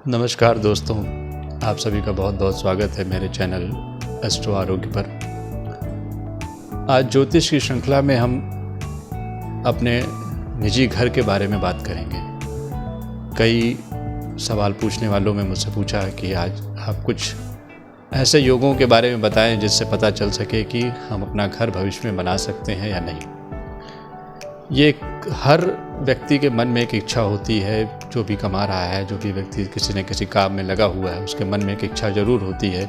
नमस्कार दोस्तों, आप सभी का बहुत बहुत स्वागत है मेरे चैनल एस्ट्रो आरोग्य पर। आज ज्योतिष की श्रृंखला में हम अपने निजी घर के बारे में बात करेंगे। कई सवाल पूछने वालों में मुझसे पूछा कि आज आप कुछ ऐसे योगों के बारे में बताएं जिससे पता चल सके कि हम अपना घर भविष्य में बना सकते हैं या नहीं। ये हर व्यक्ति के मन में एक इच्छा होती है, जो भी कमा रहा है, जो भी व्यक्ति किसी न किसी काम में लगा हुआ है, उसके मन में एक इच्छा ज़रूर होती है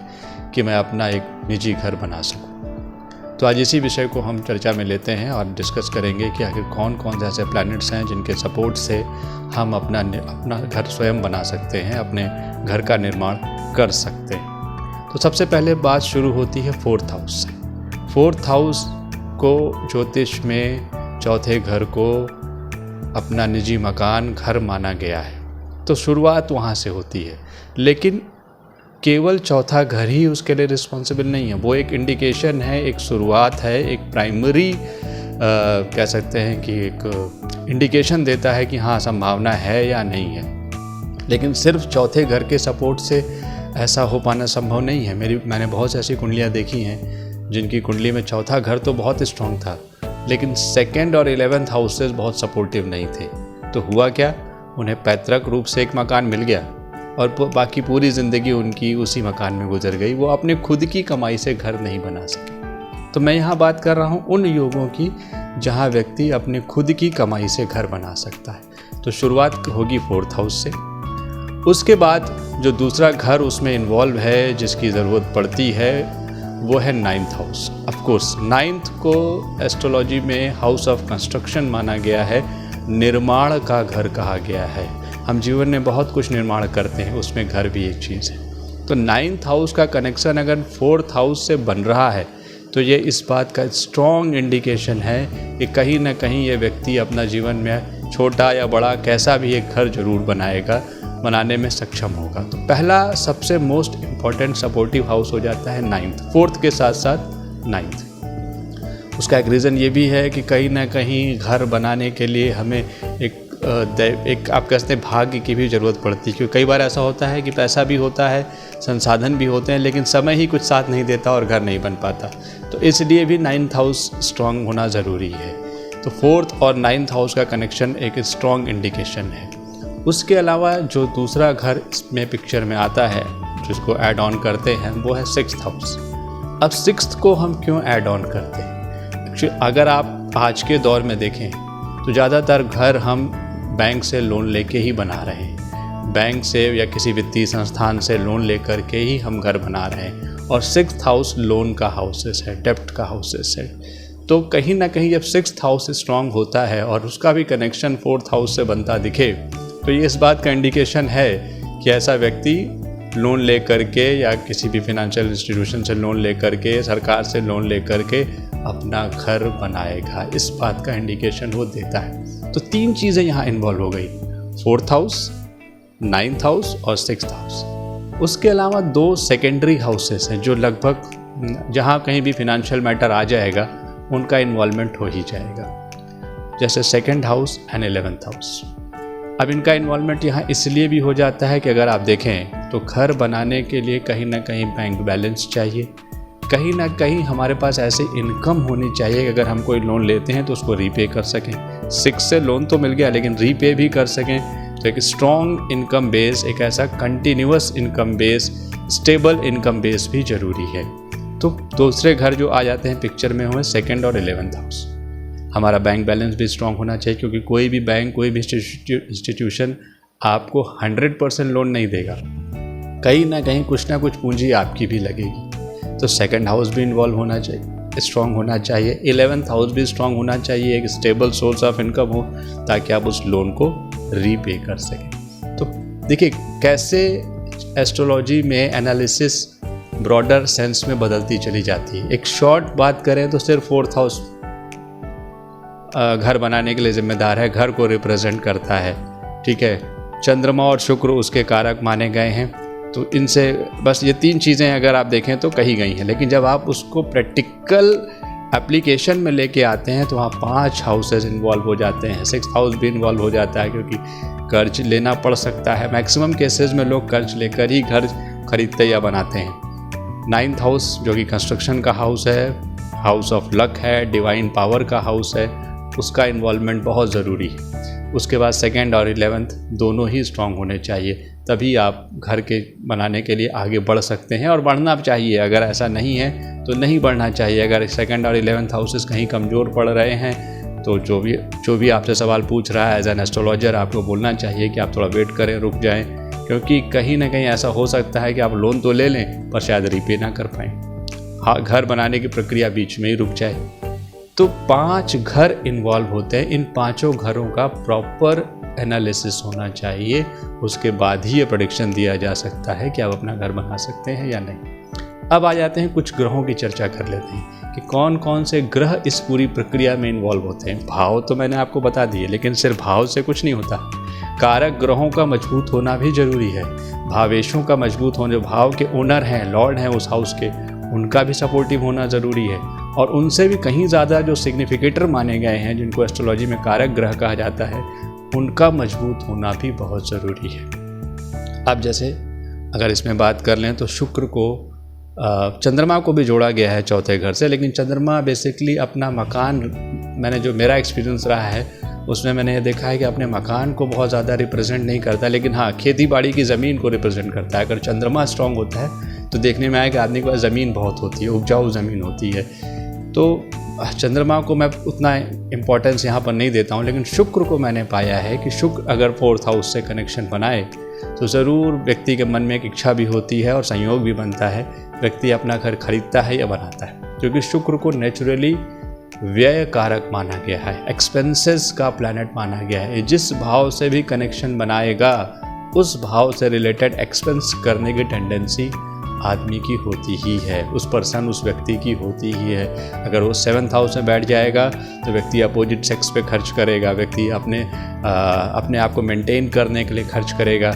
कि मैं अपना एक निजी घर बना सकूं। तो आज इसी विषय को हम चर्चा में लेते हैं और डिस्कस करेंगे कि आखिर कौन कौन से ऐसे प्लैनेट्स हैं जिनके सपोर्ट से हम अपना घर स्वयं बना सकते हैं, अपने घर का निर्माण कर सकते हैं। तो सबसे पहले बात शुरू होती है 4th हाउस से। 4th हाउस को ज्योतिष में चौथे घर को अपना निजी मकान घर माना गया है। तो शुरुआत वहाँ से होती है, लेकिन केवल चौथा घर ही उसके लिए रिस्पॉन्सिबल नहीं है। वो एक इंडिकेशन है, एक शुरुआत है, एक प्राइमरी कह सकते हैं कि एक इंडिकेशन देता है कि हाँ संभावना है या नहीं है। लेकिन सिर्फ चौथे घर के सपोर्ट से ऐसा हो पाना संभव नहीं है। मैंने बहुत सी ऐसी कुंडलियाँ देखी हैं जिनकी कुंडली में चौथा घर तो बहुत स्ट्रॉन्ग था, लेकिन 2nd और 11th हाउसेस बहुत सपोर्टिव नहीं थे। तो हुआ क्या, उन्हें पैतृक रूप से एक मकान मिल गया और बाकी पूरी ज़िंदगी उनकी उसी मकान में गुजर गई। वो अपने खुद की कमाई से घर नहीं बना सके। तो मैं यहाँ बात कर रहा हूँ उन योगों की जहाँ व्यक्ति अपने खुद की कमाई से घर बना सकता है। तो शुरुआत होगी 4th हाउस से। उसके बाद जो दूसरा घर उसमें इन्वॉल्व है, जिसकी ज़रूरत पड़ती है, वो है 9th हाउस। ऑफकोर्स 9th को एस्ट्रोलॉजी में हाउस ऑफ कंस्ट्रक्शन माना गया है, निर्माण का घर कहा गया है। हम जीवन में बहुत कुछ निर्माण करते हैं, उसमें घर भी एक चीज़ है। तो 9th हाउस का कनेक्शन अगर 4th हाउस से बन रहा है तो ये इस बात का स्ट्रॉन्ग इंडिकेशन है कि कहीं ना कहीं ये व्यक्ति अपना जीवन में छोटा या बड़ा कैसा भी एक घर जरूर बनाने में सक्षम होगा। तो पहला सबसे मोस्ट इम्पॉर्टेंट सपोर्टिव हाउस हो जाता है 9th, 4th के साथ साथ 9th। उसका एक रीज़न ये भी है कि कहीं ना कहीं घर बनाने के लिए हमें एक आप कह सकते हैं भाग्य की भी ज़रूरत पड़ती है। क्योंकि कई बार ऐसा होता है कि पैसा भी होता है, संसाधन भी होते हैं, लेकिन समय ही कुछ साथ नहीं देता और घर नहीं बन पाता। तो इसलिए भी 9th हाउस स्ट्रॉन्ग होना ज़रूरी है। तो 4th और 9th हाउस का कनेक्शन एक स्ट्रॉन्ग इंडिकेशन है। उसके अलावा जो दूसरा घर इसमें पिक्चर में आता है, जिसको ऐड ऑन करते हैं, वो है 6th हाउस। अब 6th को हम क्यों ऐड ऑन करते हैं? एक्चुअली अगर आप आज के दौर में देखें तो ज़्यादातर घर हम बैंक से लोन लेके ही बना रहे हैं। बैंक से या किसी वित्तीय संस्थान से लोन लेकर के ही हम घर बना रहे हैं। और 6th हाउस लोन का हाउसेस है, डेप्ट का हाउसेस है। तो कहीं ना कहीं जब 6th हाउस स्ट्रॉन्ग होता है और उसका भी कनेक्शन 4th हाउस से बनता दिखे, तो ये इस बात का इंडिकेशन है कि ऐसा व्यक्ति लोन ले करके या किसी भी फाइनेंशियल इंस्टीट्यूशन से लोन ले करके, सरकार से लोन ले करके अपना घर बनाएगा। इस बात का इंडिकेशन वो देता है। तो 3 चीज़ें यहाँ इन्वॉल्व हो गई, 4th हाउस, 9th हाउस और 6th हाउस। उसके अलावा 2 सेकेंडरी हाउसेस हैं जो लगभग जहाँ कहीं भी फिनेंशियल मैटर आ जाएगा उनका इन्वॉल्वमेंट हो ही जाएगा, जैसे 2nd house and 11th house. अब इनका इन्वॉल्वमेंट यहाँ इसलिए भी हो जाता है कि अगर आप देखें तो घर बनाने के लिए कहीं ना कहीं बैंक बैलेंस चाहिए, कहीं ना कहीं हमारे पास ऐसे इनकम होनी चाहिए कि अगर हम कोई लोन लेते हैं तो उसको रीपे कर सकें। 6 से लोन तो मिल गया, लेकिन रीपे भी कर सकें। तो एक स्ट्रॉन्ग इनकम बेस, एक ऐसा continuous income base, stable income base भी ज़रूरी है। तो दूसरे घर जो आ जाते हैं पिक्चर में हुए 2nd और 11th हाउस। हमारा बैंक बैलेंस भी स्ट्रॉन्ग होना चाहिए, क्योंकि कोई भी बैंक, कोई भी इंस्टीट्यूशन आपको 100% लोन नहीं देगा। कहीं ना कहीं कुछ ना कुछ पूंजी आपकी भी लगेगी। तो 2nd हाउस भी इन्वॉल्व होना चाहिए, स्ट्रॉन्ग होना चाहिए। 11th हाउस भी स्ट्रॉन्ग होना चाहिए, एक स्टेबल सोर्स ऑफ इनकम हो ताकि आप उस लोन को रीपे कर सकें। तो देखिए कैसे एस्ट्रोलॉजी में एनालिसिस ब्रॉडर सेंस में बदलती चली जाती है। एक शॉर्ट बात करें तो सिर्फ 4th हाउस घर बनाने के लिए जिम्मेदार है, घर को रिप्रेजेंट करता है, ठीक है। चंद्रमा और शुक्र उसके कारक माने गए हैं। तो इनसे बस ये 3 चीज़ें अगर आप देखें तो कही गई हैं। लेकिन जब आप उसको प्रैक्टिकल एप्लीकेशन में लेके आते हैं तो वहाँ 5 हाउसेज इन्वॉल्व हो जाते हैं, 6th हाउस भी इन्वॉल्व हो जाता है, क्योंकि कर्ज लेना पड़ सकता है। मैक्सिमम केसेस में लोग कर्ज लेकर ही घर खरीदते या बनाते हैं। 9th हाउस जो कि कंस्ट्रक्शन का हाउस है, हाउस ऑफ लक है, डिवाइन पावर का हाउस है, उसका इन्वॉल्वमेंट बहुत ज़रूरी है। उसके बाद 2nd और 11th दोनों ही स्ट्रांग होने चाहिए, तभी आप घर के बनाने के लिए आगे बढ़ सकते हैं, और बढ़ना चाहिए। अगर ऐसा नहीं है तो नहीं बढ़ना चाहिए। अगर 2nd और 11th हाउसेस कहीं कमज़ोर पड़ रहे हैं तो जो भी आपसे सवाल पूछ रहा है एज एन एस्ट्रोलॉजर, आपको बोलना चाहिए कि आप थोड़ा वेट करें, रुक जाएं, क्योंकि कहीं ना कहीं ऐसा हो सकता है कि आप लोन तो ले लें पर शायद रीपे ना कर पाएँ। हाँ, घर बनाने की प्रक्रिया बीच में ही रुक जाए। तो 5 घर इन्वॉल्व होते हैं। इन 5 घरों का प्रॉपर एनालिसिस होना चाहिए, उसके बाद ही ये प्रेडिक्शन दिया जा सकता है कि आप अपना घर बना सकते हैं या नहीं। अब आ जाते हैं, कुछ ग्रहों की चर्चा कर लेते हैं कि कौन कौन से ग्रह इस पूरी प्रक्रिया में इन्वॉल्व होते हैं। भाव तो मैंने आपको बता दिए, लेकिन सिर्फ भाव से कुछ नहीं होता। कारक ग्रहों का मजबूत होना भी जरूरी है। भावेशों का मजबूत होना, जो भाव के ओनर हैं, लॉर्ड हैं उस हाउस के, उनका भी सपोर्टिव होना ज़रूरी है। और उनसे भी कहीं ज़्यादा जो सिग्निफिकेटर माने गए हैं, जिनको एस्ट्रोलॉजी में कारक ग्रह कहा जाता है, उनका मजबूत होना भी बहुत ज़रूरी है। अब जैसे अगर इसमें बात कर लें तो शुक्र को, चंद्रमा को भी जोड़ा गया है 4थे घर से, लेकिन चंद्रमा बेसिकली अपना मकान, मैंने जो मेरा एक्सपीरियंस रहा है उसमें मैंने ये देखा है कि अपने मकान को बहुत ज़्यादा रिप्रेजेंट नहीं करता, लेकिन हाँ, खेती बाड़ी की ज़मीन को रिप्रेजेंट करता है। अगर चंद्रमा स्ट्रांग होता है तो देखने में आएगा आदमी के पास ज़मीन बहुत होती है, उपजाऊ ज़मीन होती है। तो चंद्रमा को मैं उतना इम्पोर्टेंस यहाँ पर नहीं देता हूँ, लेकिन शुक्र को मैंने पाया है कि शुक्र अगर 4th हाउस से कनेक्शन बनाए तो ज़रूर व्यक्ति के मन में एक इच्छा भी होती है और संयोग भी बनता है, व्यक्ति अपना घर खरीदता है या बनाता है, क्योंकि शुक्र को नेचुरली व्यय कारक माना गया है, एक्सपेंसेस का प्लैनेट माना गया है। जिस भाव से भी कनेक्शन बनाएगा उस भाव से रिलेटेड एक्सपेंस करने की टेंडेंसी आदमी की होती ही है, उस पर्सन, उस व्यक्ति की होती ही है। अगर वो 7th हाउस में बैठ जाएगा तो व्यक्ति अपोजिट सेक्स पे खर्च करेगा, व्यक्ति अपने आप को मेंटेन करने के लिए खर्च करेगा।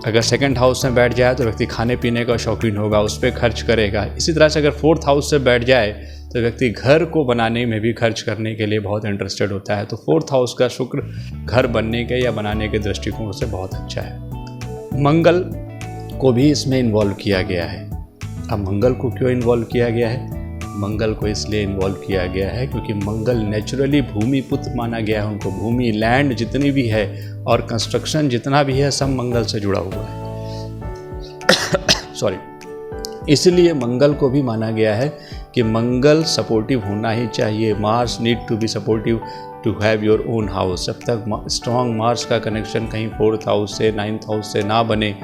अगर 2nd हाउस में बैठ जाए तो व्यक्ति खाने पीने का शौकीन होगा, उस पर खर्च करेगा। इसी तरह से अगर 4th हाउस से बैठ जाए तो व्यक्ति घर को बनाने में भी खर्च करने के लिए बहुत इंटरेस्टेड होता है। तो 4th हाउस का शुक्र घर बनने के या बनाने के दृष्टिकोण से बहुत अच्छा है। मंगल को भी इसमें इन्वॉल्व किया गया है। अब मंगल को क्यों इन्वॉल्व किया गया है? मंगल को इसलिए इन्वॉल्व किया गया है क्योंकि मंगल नेचुरली भूमि पुत्र माना गया है। उनको भूमि, लैंड जितनी भी है और कंस्ट्रक्शन जितना भी है, सब मंगल से जुड़ा हुआ है। सॉरी, इसलिए मंगल को भी माना गया है कि मंगल सपोर्टिव होना ही चाहिए। Mars need to be supportive to have your own house. जब तक स्ट्रॉन्ग मार्स का कनेक्शन कहीं 4th हाउस से 9th हाउस से ना बने,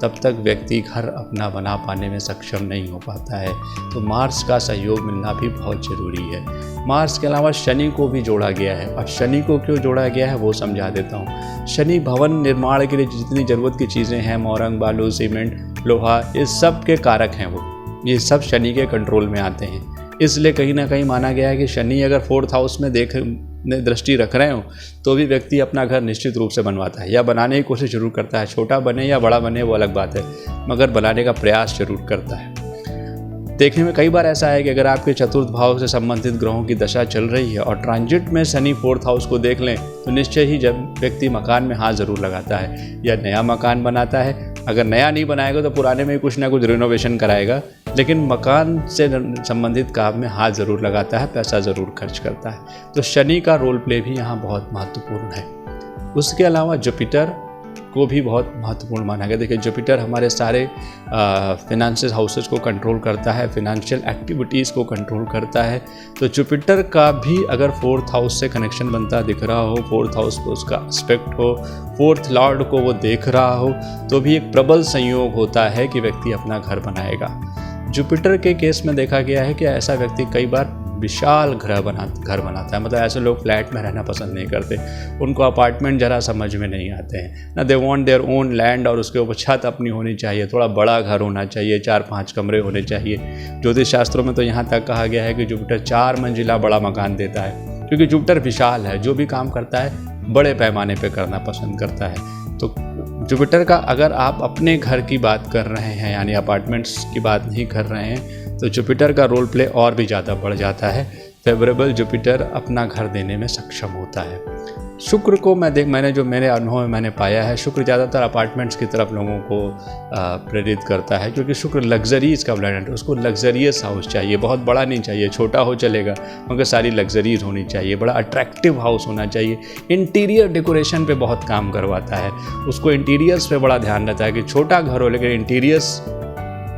तब तक व्यक्ति घर अपना बना पाने में सक्षम नहीं हो पाता है। तो मार्स का सहयोग मिलना भी बहुत ज़रूरी है। मार्स के अलावा शनि को भी जोड़ा गया है। अब शनि को क्यों जोड़ा गया है वो समझा देता हूँ। शनि भवन निर्माण के लिए जितनी ज़रूरत की चीज़ें हैं, मोरंग, बालू, सीमेंट, लोहा, इस सब के कारक हैं वो, ये सब शनि के कंट्रोल में आते हैं। इसलिए कहीं ना कहीं माना गया है कि शनि अगर 4th हाउस में दृष्टि रख रहे हो तो भी व्यक्ति अपना घर निश्चित रूप से बनवाता है या बनाने की कोशिश जरूर करता है। छोटा बने या बड़ा बने वो अलग बात है, मगर बनाने का प्रयास जरूर करता है। देखने में कई बार ऐसा है कि अगर आपके 4th भाव से संबंधित ग्रहों की दशा चल रही है और ट्रांजिट में शनि 4th हाउस को देख लें तो निश्चय ही जब व्यक्ति मकान में हाथ ज़रूर लगाता है या नया मकान बनाता है। अगर नया नहीं बनाएगा तो पुराने में कुछ ना कुछ रिनोवेशन कराएगा, लेकिन मकान से संबंधित काम में हाथ ज़रूर लगाता है, पैसा ज़रूर खर्च करता है। तो शनि का रोल प्ले भी यहाँ बहुत महत्वपूर्ण है। उसके अलावा जुपिटर को भी बहुत महत्वपूर्ण माना गया। देखिए, जुपिटर हमारे सारे फिनेंशियल हाउसेस को कंट्रोल करता है, फिनेंशियल एक्टिविटीज़ को कंट्रोल करता है। तो जुपिटर का भी अगर 4th हाउस से कनेक्शन बनता दिख रहा हो, 4th हाउस को उसका एस्पेक्ट हो, 4th लॉर्ड को वो देख रहा हो, तो भी एक प्रबल संयोग होता है कि व्यक्ति अपना घर बनाएगा। जुपिटर के केस में देखा गया है कि ऐसा व्यक्ति कई बार विशाल घर बनाता है। मतलब ऐसे लोग फ्लैट में रहना पसंद नहीं करते, उनको अपार्टमेंट जरा समझ में नहीं आते हैं ना। They want their own land और उसके ऊपर छत अपनी होनी चाहिए, थोड़ा बड़ा घर होना चाहिए, 4-5 कमरे होने चाहिए। ज्योतिष शास्त्रों में तो यहाँ तक कहा गया है कि जुपिटर 4 मंजिला बड़ा मकान देता है, क्योंकि जुपिटर विशाल है, जो भी काम करता है बड़े पैमाने पर करना पसंद करता है। तो जुपिटर का अगर आप अपने घर की बात कर रहे हैं, यानी अपार्टमेंट्स की बात नहीं कर रहे हैं, तो जुपिटर का रोल प्ले और भी ज़्यादा बढ़ जाता है। फेवरेबल जुपिटर अपना घर देने में सक्षम होता है। शुक्र को मैंने जो मेरे अनुभव में मैंने पाया है, शुक्र ज़्यादातर अपार्टमेंट्स की तरफ लोगों को प्रेरित करता है, क्योंकि शुक्र लग्जरीज का प्लैनेट है। उसको लग्जरियस हाउस चाहिए, बहुत बड़ा नहीं चाहिए, छोटा हो चलेगा मगर सारी लग्जरीज होनी चाहिए, बड़ा अट्रैक्टिव हाउस होना चाहिए। इंटीरियर डेकोरेशन पे बहुत काम करवाता है, उसको इंटीरियर्स पे बड़ा ध्यान रहता है कि छोटा घर हो लेकिन इंटीरियर्स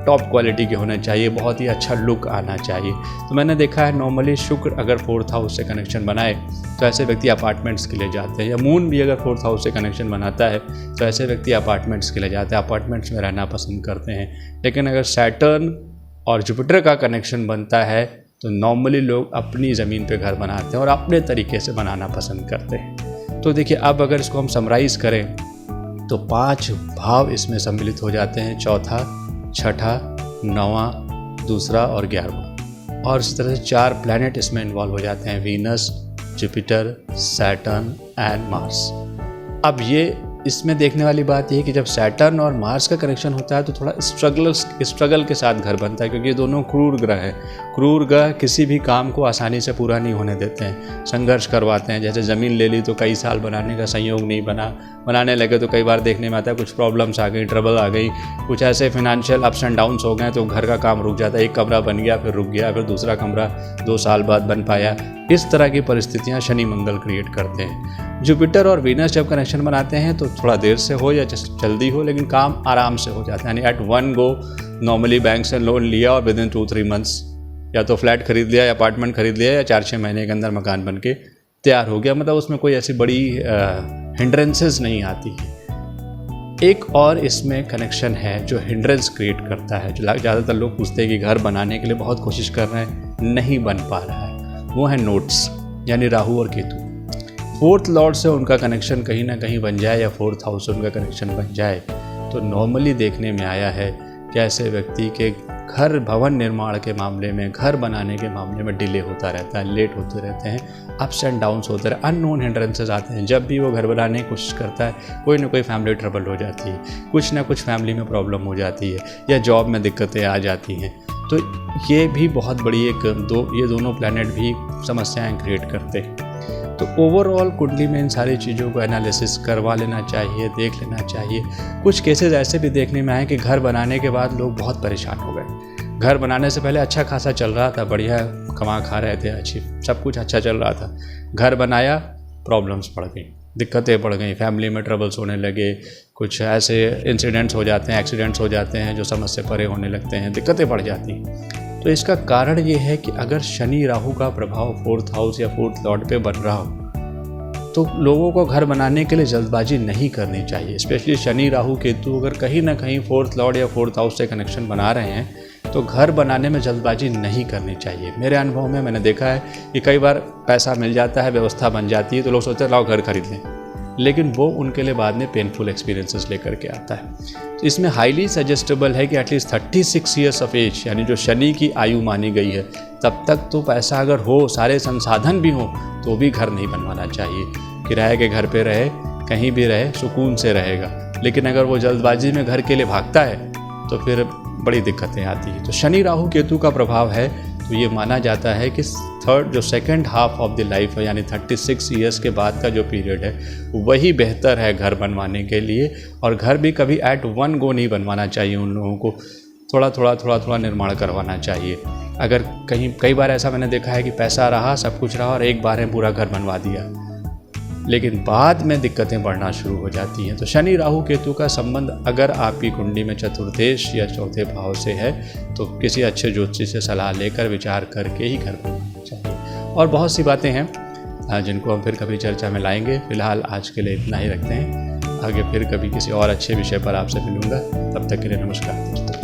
टॉप क्वालिटी के होने चाहिए, बहुत ही अच्छा लुक आना चाहिए। तो मैंने देखा है नॉर्मली शुक्र अगर 4th हाउस से कनेक्शन बनाए तो ऐसे व्यक्ति अपार्टमेंट्स के लिए जाते हैं, या मून भी अगर 4th हाउस से कनेक्शन बनाता है तो ऐसे व्यक्ति अपार्टमेंट्स के लिए जाते हैं, अपार्टमेंट्स में रहना पसंद करते हैं। लेकिन अगर सैटर्न और जुपिटर का कनेक्शन बनता है तो नॉर्मली लोग अपनी ज़मीन पर घर बनाते हैं और अपने तरीके से बनाना पसंद करते हैं। तो देखिए, अब अगर इसको हम समराइज़ करें तो 5 भाव इसमें सम्मिलित हो जाते हैं, चौथा, छठा, 9वां, दूसरा और 11वां, और इस तरह से 4 प्लैनेट इसमें इन्वॉल्व हो जाते हैं, Venus, Jupiter, Saturn and Mars. अब ये इसमें देखने वाली बात यह है कि जब सैटर्न और मार्स का कनेक्शन होता है तो थोड़ा स्ट्रगल के साथ घर बनता है, क्योंकि ये दोनों क्रूर ग्रह हैं। क्रूर ग्रह किसी भी काम को आसानी से पूरा नहीं होने देते हैं, संघर्ष करवाते हैं। जैसे ज़मीन ले ली तो कई साल बनाने का संयोग नहीं बना, बनाने लगे तो कई बार देखने में आता है कुछ प्रॉब्लम्स आ गई, ट्रबल आ गई, कुछ ऐसे फिनेंशियल अप्स एंड डाउन्स हो गए तो घर का काम रुक जाता है। एक कमरा बन गया, फिर रुक गया, फिर दूसरा कमरा 2 साल बाद बन पाया। इस तरह की परिस्थितियाँ शनि मंगल क्रिएट करते हैं। जुपिटर और वीनस जब कनेक्शन बनाते हैं तो थोड़ा देर से हो या जल्दी हो, लेकिन काम आराम से हो जाता है। यानी at one go normally bank से लोन लिया और विदिन 2-3 मंथ्स या तो फ्लैट खरीद लिया या अपार्टमेंट खरीद लिया या 4-6 महीने के अंदर मकान बन के तैयार हो गया। मतलब उसमें कोई ऐसी बड़ी हिंड्रेंसेस नहीं आती है। एक और इसमें कनेक्शन है जो हिंड्रेंस क्रिएट करता है, जो ज़्यादातर लोग पूछते हैं कि घर बनाने के लिए बहुत कोशिश कर रहे हैं, नहीं बन पा रहा है, वो है नोट्स, यानी राहु और केतु। 4th लॉर्ड से उनका कनेक्शन कहीं ना कहीं बन जाए या 4th हाउस से उनका कनेक्शन बन जाए तो नॉर्मली देखने में आया है कि ऐसे व्यक्ति के घर भवन निर्माण के मामले में, घर बनाने के मामले में डिले होता रहता है, लेट होते रहते हैं, अप्स एंड डाउन्स होते रहते हैं, अननोन हिंड्रेंसेस आते हैं। जब भी वो घर बनाने की कोशिश करता है कोई ना कोई फैमिली ट्रबल हो जाती है, कुछ ना कुछ फैमिली में प्रॉब्लम हो जाती है या जॉब में दिक्कतें आ जाती हैं। तो ये भी बहुत बड़ी ये दोनों प्लैनेट भी समस्याएं क्रिएट करते हैं। तो ओवरऑल कुंडली में इन सारी चीज़ों को एनालिसिस करवा लेना चाहिए, देख लेना चाहिए। कुछ केसेस ऐसे भी देखने में आए कि घर बनाने के बाद लोग बहुत परेशान हो गए। घर बनाने से पहले अच्छा खासा चल रहा था, बढ़िया कमा खा रहे थे, अच्छी सब कुछ अच्छा चल रहा था। घर बनाया, प्रॉब्लम्स बढ़ गई, दिक्कतें बढ़ गई, फैमिली में ट्रबल्स होने लगे, कुछ ऐसे इंसिडेंट्स हो जाते हैं, एक्सीडेंट्स हो जाते हैं जो समझ से परे होने लगते हैं, दिक्कतें बढ़ जाती हैं। तो इसका कारण ये है कि अगर शनि राहु का प्रभाव 4th हाउस या 4th लॉर्ड पे बन रहा हो तो लोगों को घर बनाने के लिए जल्दबाजी नहीं करनी चाहिए। स्पेशली शनि राहु केतु अगर कहीं ना कहीं 4th लॉर्ड या 4th हाउस से कनेक्शन बना रहे हैं तो घर बनाने में जल्दबाजी नहीं करनी चाहिए। मेरे अनुभव में मैंने देखा है कि कई बार पैसा मिल जाता है, व्यवस्था बन जाती है तो लोग सोचते हैं लाओ घर खरीद लें, लेकिन वो उनके लिए बाद में पेनफुल एक्सपीरियंसेस लेकर के आता है। तो इसमें हाईली सजेस्टेबल है कि एटलीस्ट 36 ईयर्स ऑफ एज, यानी जो शनि की आयु मानी गई है, तब तक तो पैसा अगर हो, सारे संसाधन भी हों, तो भी घर नहीं बनवाना चाहिए। किराए के घर पे रहे, कहीं भी रहे, सुकून से रहेगा। लेकिन अगर वो जल्दबाजी में घर के लिए भागता है तो फिर बड़ी दिक्कतें आती हैं। तो शनि राहु केतु का प्रभाव है तो ये माना जाता है कि second half of the life है, यानी 36 ईयर्स के बाद का जो पीरियड है वही बेहतर है घर बनवाने के लिए। और घर भी कभी एट वन गो नहीं बनवाना चाहिए, उन लोगों को थोड़ा निर्माण करवाना चाहिए। अगर कई बार ऐसा मैंने देखा है कि पैसा रहा, सब कुछ रहा और एक बार में पूरा घर बनवा दिया, लेकिन बाद में दिक्कतें बढ़ना शुरू हो जाती हैं। तो शनि राहु केतु का संबंध अगर आपकी कुंडली में चतुर्थेश या चौथे भाव से है तो किसी अच्छे ज्योतिषी से सलाह लेकर विचार करके ही घर बनाना चाहिए। और बहुत सी बातें हैं जिनको हम फिर कभी चर्चा में लाएंगे। फिलहाल आज के लिए इतना ही रखते हैं, आगे फिर कभी किसी और अच्छे विषय पर आपसे मिलूँगा। तब तक के लिए नमस्कार दोस्तों।